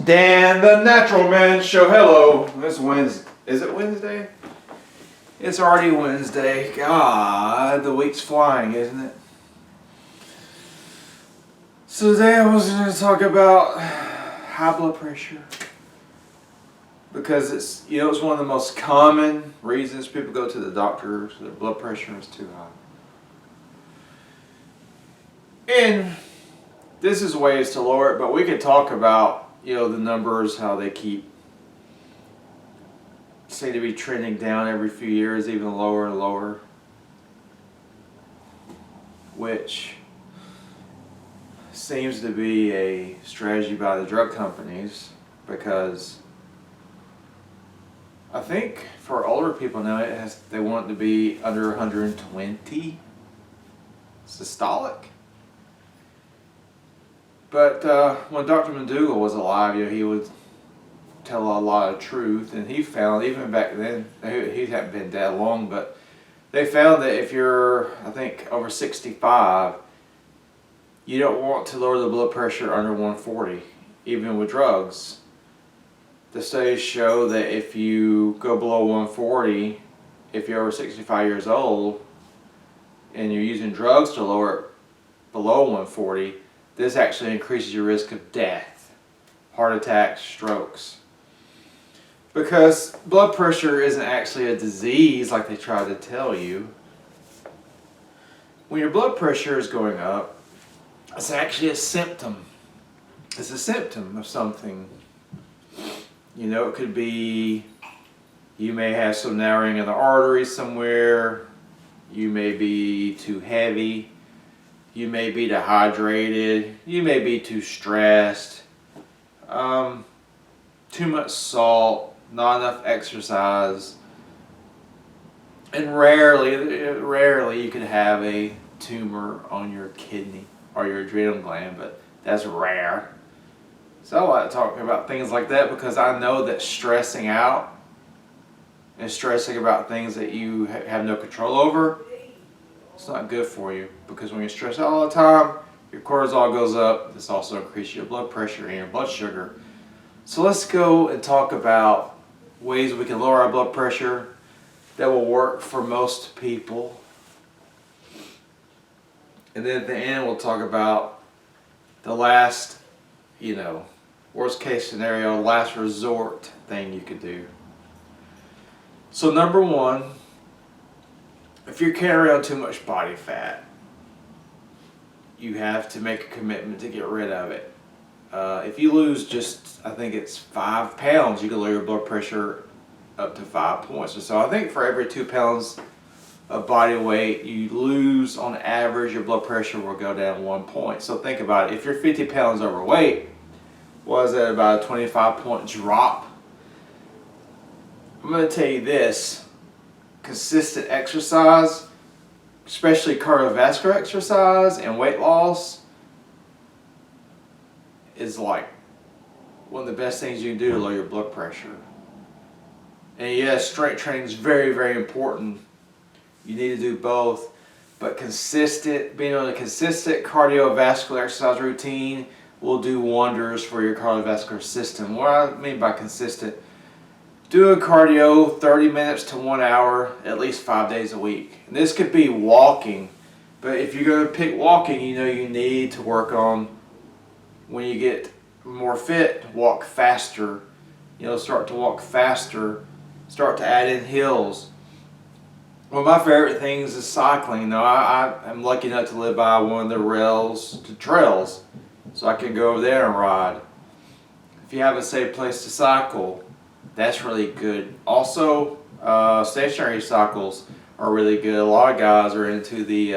Dan the Natural Man Show. Hello. It's Wednesday. Is it Wednesday? It's already Wednesday. God, the week's flying, isn't it? So today I was going to talk about high blood pressure. Because it's one of the most common reasons people go to the doctor. Their blood pressure is too high. And this is ways to lower it, but we could talk about the numbers, how they seem to be trending down every few years, even lower and lower, which seems to be a strategy by the drug companies, because I think for older people now they want it to be under 120 systolic. But when Dr. McDougall was alive, he would tell a lot of truth, and he found, even back then, he hadn't been that long, but they found that if you're, I think, over 65, you don't want to lower the blood pressure under 140, even with drugs. The studies show that if you go below 140, if you're over 65 years old, and you're using drugs to lower it below 140, this actually increases your risk of death, heart attacks, strokes. Because blood pressure isn't actually a disease like they try to tell you. When your blood pressure is going up, it's actually a symptom. It's a symptom of something. It could be you may have some narrowing in the arteries somewhere, you may be too heavy, you may be dehydrated, you may be too stressed, too much salt, not enough exercise, and rarely you could have a tumor on your kidney or your adrenal gland, but that's rare. So I like to talk about things like that because I know that stressing out and stressing about things that you have no control over, it's not good for you, because when you stress out all the time, your cortisol goes up. This also increases your blood pressure and your blood sugar. So let's go and talk about ways we can lower our blood pressure that will work for most people. And then at the end we'll talk about the last, worst case scenario, last resort thing you could do. So number one, if you're carrying around too much body fat, you have to make a commitment to get rid of it. If you lose just, I think it's 5 pounds, you can lower your blood pressure up to 5 points or so. I think for every 2 pounds of body weight you lose, on average, your blood pressure will go down 1 point. So think about it. If you're 50 pounds overweight, was that about a 25-point drop? I'm going to tell you this. Consistent exercise, especially cardiovascular exercise and weight loss, is like one of the best things you can do to lower your blood pressure. And yes, strength training is very, very important. You need to do both, but being on a consistent cardiovascular exercise routine will do wonders for your cardiovascular system. What I mean by consistent, doing cardio 30 minutes to 1 hour at least 5 days a week. And this could be walking, but if you're going to pick walking, you need to work on, when you get more fit, walk faster. Start to walk faster, start to add in hills. One of my favorite things is cycling. I'm lucky enough to live by one of the trails, so I can go over there and ride. If you have a safe place to cycle, that's really good. Also, stationary cycles are really good. A lot of guys are into the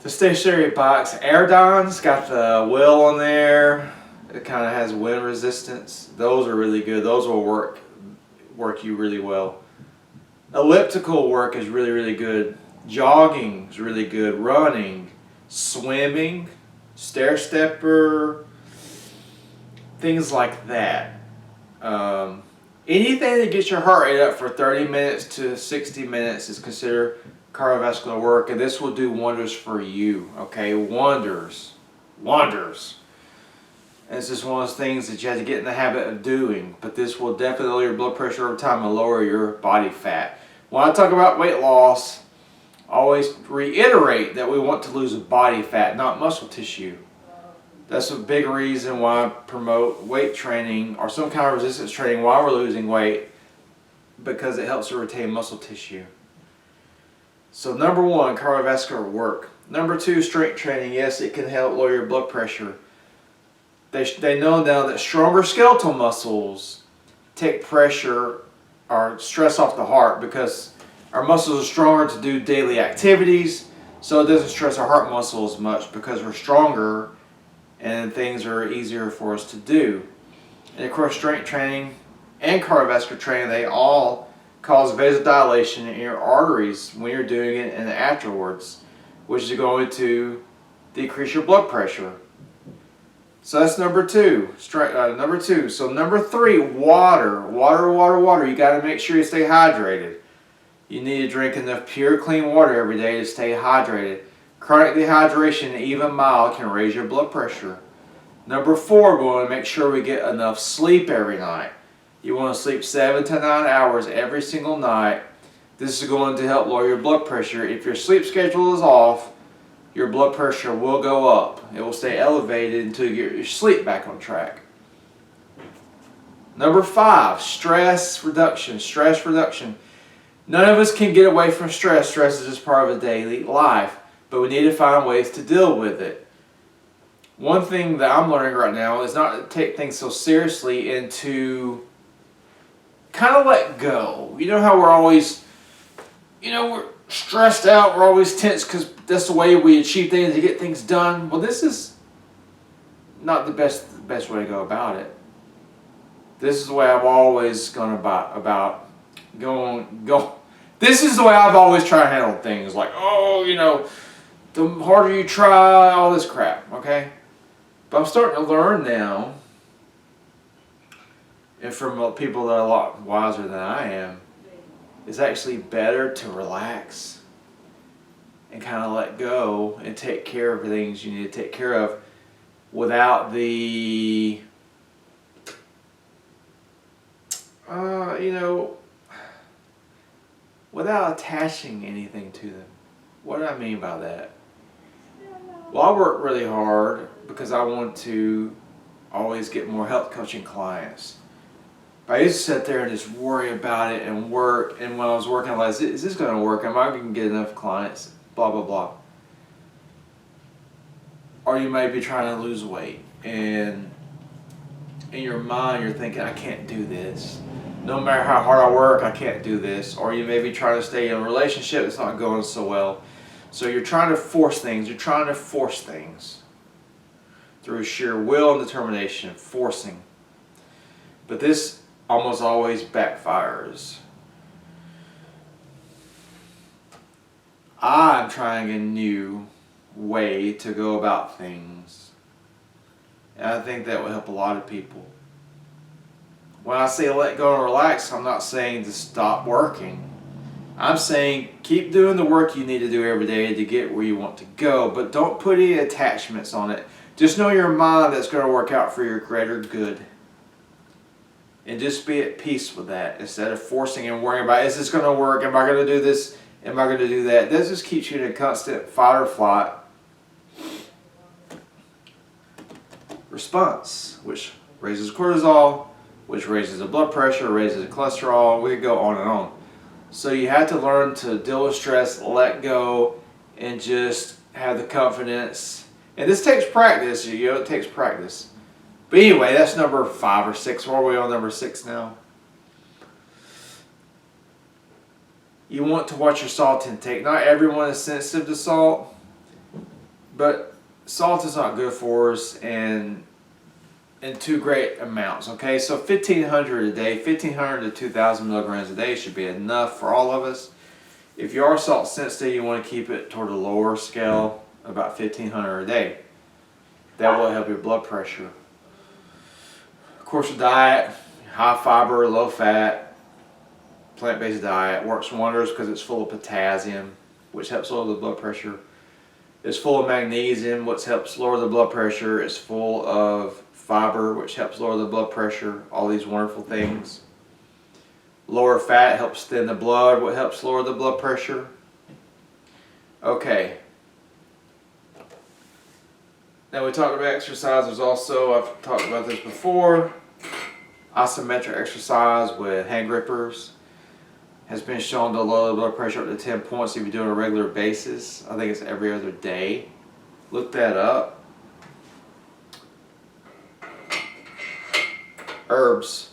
stationary bikes. Airdyne's got the wheel on there. It kind of has wind resistance. Those are really good. Those will work you really well. Elliptical work is really, really good. Jogging is really good. Running, swimming, stair stepper, things like that. Anything that gets your heart rate up for 30 minutes to 60 minutes is considered cardiovascular work, and this will do wonders for you. Okay, wonders. And it's just one of those things that you have to get in the habit of doing. But this will definitely lower your blood pressure over time and lower your body fat. When I talk about weight loss, I always reiterate that we want to lose body fat, not muscle tissue. That's a big reason why I promote weight training or some kind of resistance training while we're losing weight, because it helps to retain muscle tissue. So number one, cardiovascular work. Number two, strength training. Yes, it can help lower your blood pressure. They know now that stronger skeletal muscles take pressure or stress off the heart, because our muscles are stronger to do daily activities, so it doesn't stress our heart muscle as much because we're stronger and things are easier for us to do. And of course, strength training and cardiovascular training, they all cause vasodilation in your arteries when you're doing it and afterwards, which is going to decrease your blood pressure. So that's number two. So number three, water. Water. You got to make sure you stay hydrated. You need to drink enough pure, clean water every day to stay hydrated. Chronic dehydration, even mild, can raise your blood pressure. Number four, we want to make sure we get enough sleep every night. You want to sleep 7 to 9 hours every single night. This is going to help lower your blood pressure. If your sleep schedule is off, your blood pressure will go up. It will stay elevated until you get your sleep back on track. Number five, stress reduction. Stress reduction. None of us can get away from stress. Stress is just part of a daily life, but we need to find ways to deal with it. One thing that I'm learning right now is not to take things so seriously and to kind of let go. You know how we're always, we're stressed out, we're always tense because that's the way we achieve things, to get things done. Well, this is not the best way to go about it. This is the way I've always gone about going. This is the way I've always tried to handle things. Like, the harder you try, all this crap, okay? But I'm starting to learn now, and from people that are a lot wiser than I am, it's actually better to relax and kind of let go and take care of the things you need to take care of without the, without attaching anything to them. What do I mean by that? Well, I work really hard because I want to always get more health coaching clients. But I used to sit there and just worry about it and work. And when I was working, I was like, is this going to work? Am I going to get enough clients? Blah, blah, blah. Or you may be trying to lose weight. And in your mind, you're thinking, I can't do this. No matter how hard I work, I can't do this. Or you may be trying to stay in a relationship that's not going so well. So you're trying to force things. You're trying to force things through sheer will and determination, forcing. But this almost always backfires. I'm trying a new way to go about things. And I think that will help a lot of people. When I say let go and relax, I'm not saying to stop working. I'm saying keep doing the work you need to do every day to get where you want to go, but don't put any attachments on it. Just know your mind that's going to work out for your greater good. And just be at peace with that instead of forcing and worrying about, is this going to work? Am I going to do this? Am I going to do that? This just keeps you in a constant fight or flight response, which raises cortisol, which raises the blood pressure, raises the cholesterol. We could go on and on. So you have to learn to deal with stress, let go, and just have the confidence. And this takes practice, it takes practice. But anyway, that's number 5 or 6. Where are we on number 6 now? You want to watch your salt intake. Not everyone is sensitive to salt, but salt is not good for us in too great amounts, okay? So 1,500 a day, 1,500 to 2,000 milligrams a day should be enough for all of us. If you are salt sensitive, you want to keep it toward a lower scale, about 1,500 a day. That will help your blood pressure. Of course, the diet, high fiber, low fat, plant-based diet works wonders because it's full of potassium, which helps lower the blood pressure. It's full of magnesium, which helps lower the blood pressure. It's full of fiber, which helps lower the blood pressure. All these wonderful things. Lower fat helps thin the blood, what helps lower the blood pressure. Okay. Now we talked about exercise. There's also, I've talked about this before, isometric exercise with hand grippers has been shown to lower the blood pressure up to 10 points if you do it on a regular basis. I think it's every other day. Look that up. Herbs.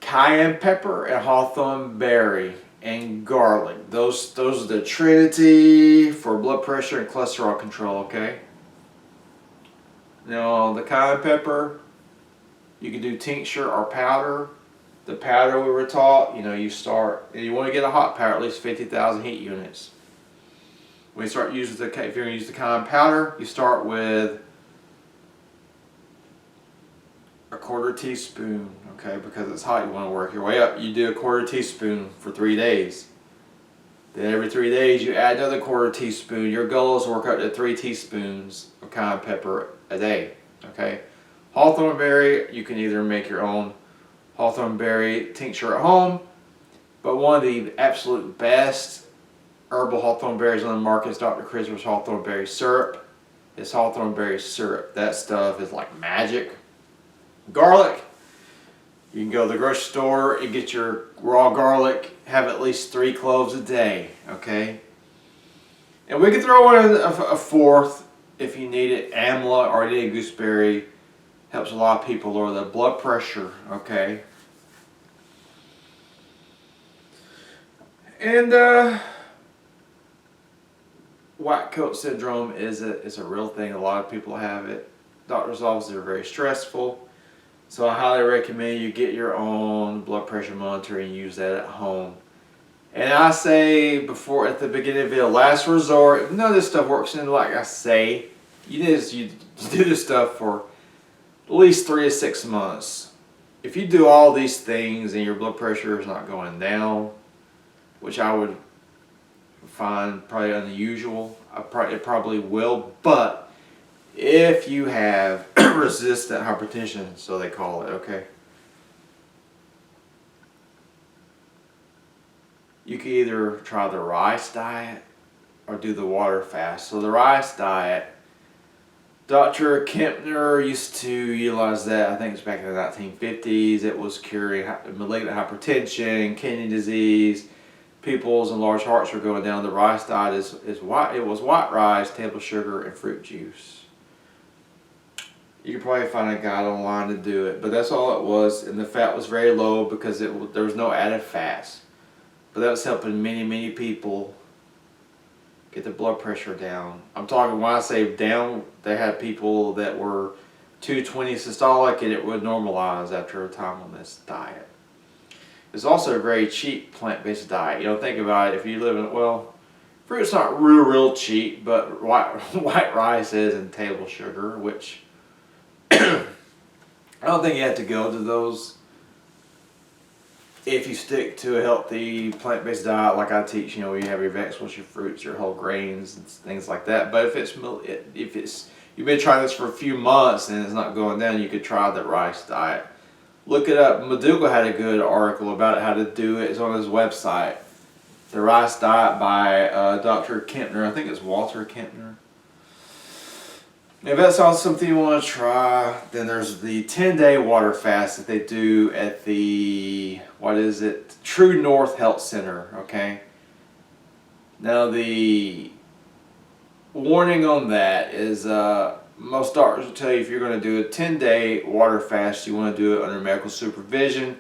Cayenne pepper and hawthorn berry and garlic. Those are the trinity for blood pressure and cholesterol control, okay? Now the cayenne pepper, you can do tincture or powder. The powder we were taught, you want to get a hot powder, at least 50,000 heat units. When you start using if you're going to use the cayenne powder, you start with a 1/4 teaspoon, okay, because it's hot, you want to work your way up. You do a 1/4 teaspoon for 3 days. Then every 3 days you add another 1/4 teaspoon. Your goal is to work up to 3 teaspoons of cayenne pepper a day, okay? Hawthorn berry, you can either make your own hawthorn berry tincture at home, but one of the absolute best herbal hawthorn berries on the market is Dr. Crisper's hawthorn berry syrup. It's hawthorn berry syrup. That stuff is like magic. Garlic, you can go to the grocery store and get your raw garlic, have at least 3 cloves a day, okay? And we can throw in a fourth if you need it. Amla or any gooseberry helps a lot of people lower their blood pressure, okay? And white coat syndrome is a real thing. A lot of people have it. Doctor's offices are very stressful. So I highly recommend you get your own blood pressure monitor and use that at home. And I say before, at the beginning of the video, last resort, none of this stuff works in like I say. You do this stuff for at least 3 to 6 months. If you do all these things and your blood pressure is not going down, which I would find probably unusual, it probably will, but if you have resistant hypertension, so they call it, okay, you can either try the rice diet or do the water fast. So the rice diet, Dr. Kempner used to utilize that. I think it's back in the 1950s. It was curing malignant hypertension, kidney disease. People's and large hearts were going down. The rice diet is white. It was white rice, table sugar, and fruit juice. You could probably find a guide online to do it, but that's all it was. And the fat was very low because there was no added fats. But that was helping many people get the blood pressure down. I'm talking, when I say down, they had people that were 220 systolic and it would normalize after a time on this diet. It's also a very cheap plant-based diet. You know, think about it. If you live in, well, fruit's not real cheap, but white rice is, and table sugar, which I don't think you have to go to those if you stick to a healthy plant-based diet like I teach. You know, you have your vegetables, your fruits, your whole grains, and things like that. But if you've been trying this for a few months and it's not going down, you could try the rice diet. Look it up. McDougall had a good article about how to do it. It's on his website. The Rice Diet by Dr. Kempner. I think it's Walter Kempner. If that's not something you want to try, then there's the 10-day water fast that they do at the, True North Health Center, okay? Now the warning on that is most doctors will tell you if you're going to do a 10-day water fast, you want to do it under medical supervision,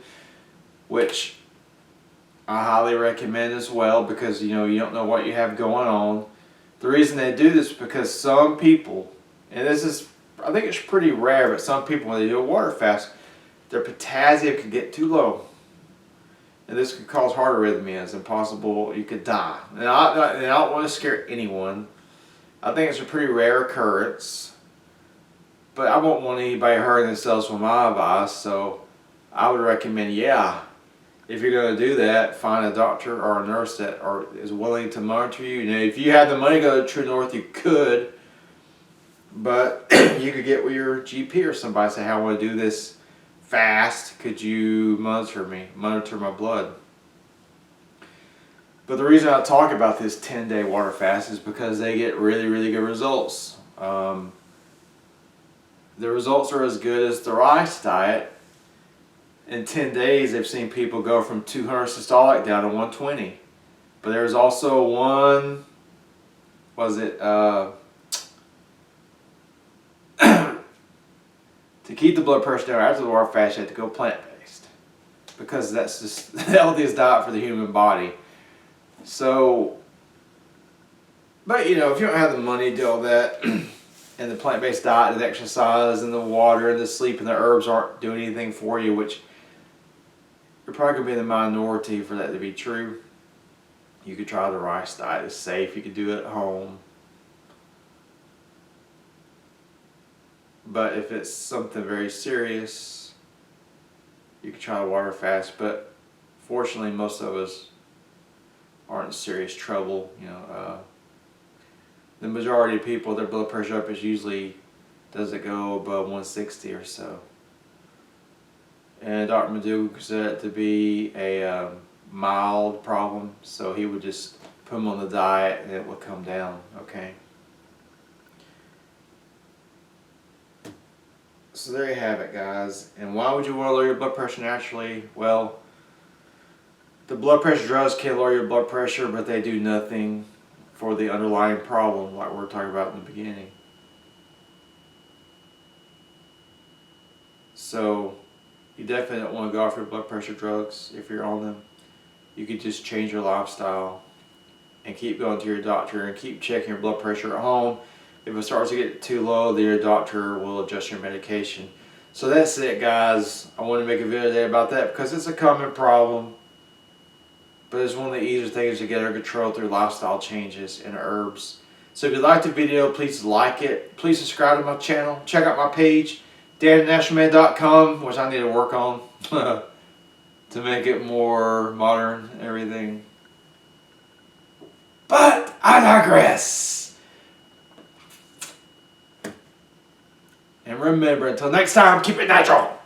which I highly recommend as well, because you don't know what you have going on. The reason they do this is because some people, and I think it's pretty rare, but some people, when they do a water fast, their potassium can get too low. And this could cause heart arrhythmias and possible you could die. And I don't want to scare anyone. I think it's a pretty rare occurrence. But I won't want anybody hurting themselves with my advice, so I would recommend, if you're going to do that, find a doctor or a nurse that is willing to monitor you. You know, if you had the money to go to True North, you could, but you could get with your GP or somebody and say, hey, I want to do this fast. Could you monitor my blood? But the reason I talk about this 10-day water fast is because they get really, really good results. The results are as good as the rice diet. In 10 days, they've seen people go from 200 systolic down to 120. But there's also one, to keep the blood pressure down after the water fast, you have to go plant-based. Because that's just the healthiest diet for the human body. So, but you know, if you don't have the money to do all that, and the plant-based diet and the exercise and the water and the sleep and the herbs aren't doing anything for you, which you're probably going to be in the minority for that to be true, you could try the rice diet. It's safe. You could do it at home. But if it's something very serious, you could try the water fast. But fortunately, most of us aren't in serious trouble. You know, the majority of people, their blood pressure up is usually doesn't go above 160 or so. And Dr. Madu considered it to be a mild problem, so he would just put them on the diet and it would come down, okay? So there you have it, guys. And why would you want to lower your blood pressure naturally? Well, the blood pressure drugs can lower your blood pressure, but they do nothing for the underlying problem like we were talking about in the beginning. So you definitely don't want to go off your blood pressure drugs if you're on them. You could just change your lifestyle and keep going to your doctor and keep checking your blood pressure at home. If it starts to get too low, then your doctor will adjust your medication. So that's it, guys. I want to make a video today about that because it's a common problem. But it's one of the easiest things to get under control through lifestyle changes and herbs. So if you liked the video, please like it. Please subscribe to my channel. Check out my page, DanTheNaturalMan.com, which I need to work on to make it more modern and everything. But I digress. And remember, until next time, keep it natural.